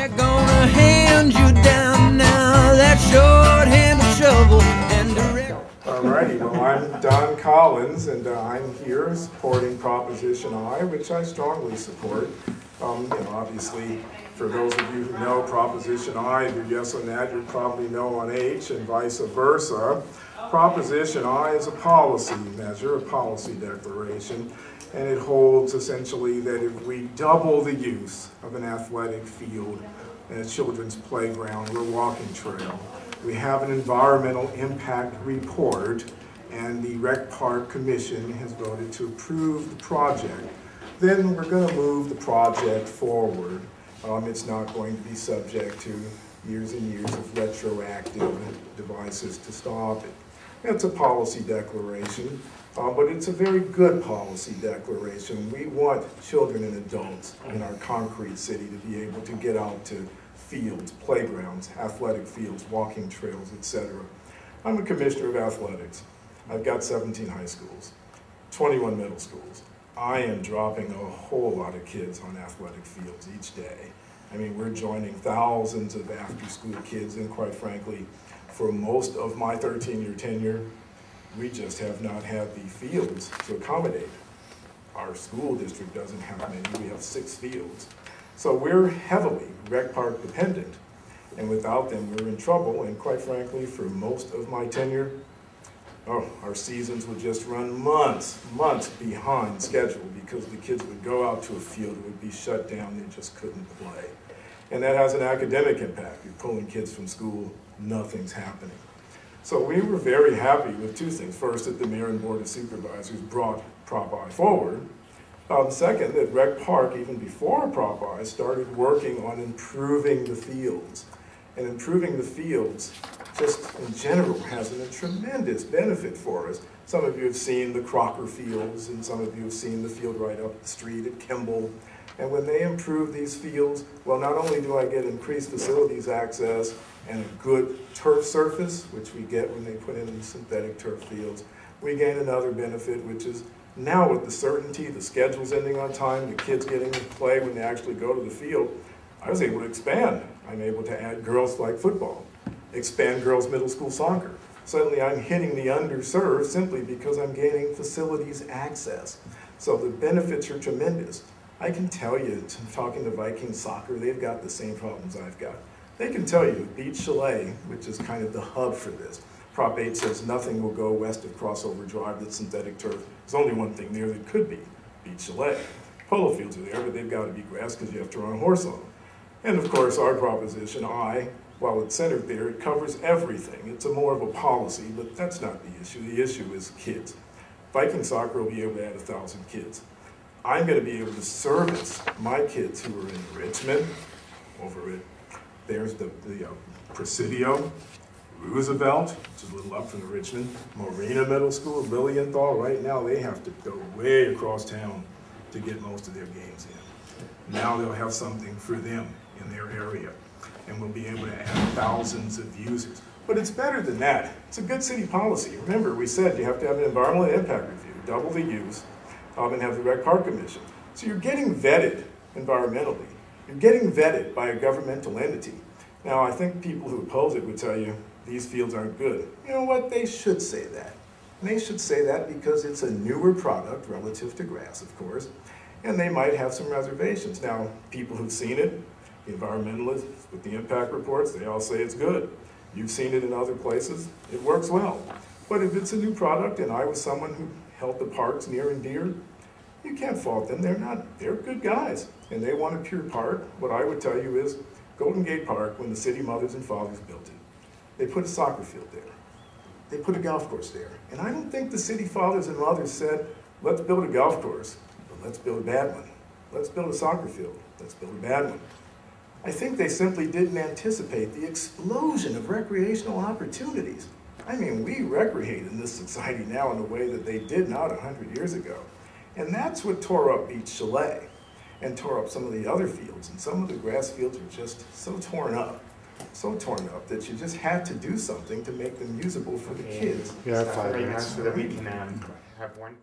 They're gonna hand you down now that short-handled shovel and direct. Alrighty, well, I'm Don Collins, and I'm here supporting Proposition I, which I strongly support. Obviously, for those of you who know Proposition I, if you're yes on that, you'd probably know on H, and vice versa. Proposition I is a policy measure, a policy declaration, and it holds essentially that if we double the use of an athletic field and a children's playground or walking trail, we have an environmental impact report, and the Rec Park Commission has voted to approve the project. Then we're going to move the project forward. It's not going to be subject to years and years of retroactive devices to stop it. It's a policy declaration, but it's a very good policy declaration. We want children and adults in our concrete city to be able to get out to fields, playgrounds, athletic fields, walking trails, etc. I'm a commissioner of athletics. I've got 17 high schools, 21 middle schools. I am dropping a whole lot of kids on athletic fields each day. I mean, we're joining thousands of after-school kids, and quite frankly, for most of my 13-year tenure, we just have not had the fields to accommodate. Our school district doesn't have many. We have 6 fields. So we're heavily Rec Park dependent, and without them we're in trouble. And quite frankly, for most of my tenure, our seasons would just run months behind schedule because the kids would go out to a field, it would be shut down, they just couldn't play. And that has an academic impact. You're pulling kids from school, nothing's happening. So we were very happy with 2 things. First, that the Mayor and Board of Supervisors brought Prop I forward. Second, that Rec Park, even before Prop I, started working on improving the fields. And improving the fields, just in general, has a tremendous benefit for us. Some of you have seen the Crocker Fields, and some of you have seen the field right up the street at Kimball. And when they improve these fields, well, not only do I get increased facilities access and a good turf surface, which we get when they put in synthetic turf fields, we gain another benefit, which is now with the certainty, the schedule's ending on time, the kids getting to play when they actually go to the field, I was able to expand. I'm able to add girls flag football, expand girls middle school soccer. Suddenly I'm hitting the underserved simply because I'm gaining facilities access. So the benefits are tremendous. I can tell you, talking to Viking soccer, they've got the same problems I've got. They can tell you, Beach Chalet, which is kind of the hub for this, Prop 8 says nothing will go west of Crossover Drive that's synthetic turf. There's only one thing there that could be, Beach Chalet. Polo fields are there, but they've got to be grass because you have to run a horse on them. And of course, our Proposition I, while it's centered there, it covers everything. It's more of a policy, but that's not the issue. The issue is kids. Viking soccer will be able to add 1,000 kids. I'm going to be able to service my kids who are in Richmond, over it. There's the Presidio, Roosevelt, which is a little up from the Richmond, Marina Middle School, Lilienthal. Right now they have to go way across town to get most of their games in. Now they'll have something for them in their area, and we'll be able to add thousands of users. But it's better than that. It's a good city policy. Remember, we said you have to have an environmental impact review, double the use, and have the Rec Park Commission. So you're getting vetted environmentally. You're getting vetted by a governmental entity. Now, I think people who oppose it would tell you these fields aren't good. You know what? They should say that. And they should say that because it's a newer product relative to grass, of course, and they might have some reservations. Now, people who've seen it, the environmentalists with the impact reports, they all say it's good. You've seen it in other places, it works well. But if it's a new product, and I was someone who held the parks near and dear, you can't fault them. They're good guys, and they want a pure park. What I would tell you is, Golden Gate Park, when the city mothers and fathers built it, they put a soccer field there. They put a golf course there. And I don't think the city fathers and mothers said, let's build a golf course, but let's build a bad one. Let's build a soccer field, let's build a bad one. I think they simply didn't anticipate the explosion of recreational opportunities. I mean, we recreate in this society now in a way that they did not 100 years ago. And that's what tore up Beach Chalet and tore up some of the other fields. And some of the grass fields are just so torn up that you just had to do something to make them usable for the kids. Yeah, 5 minutes so that we can have one.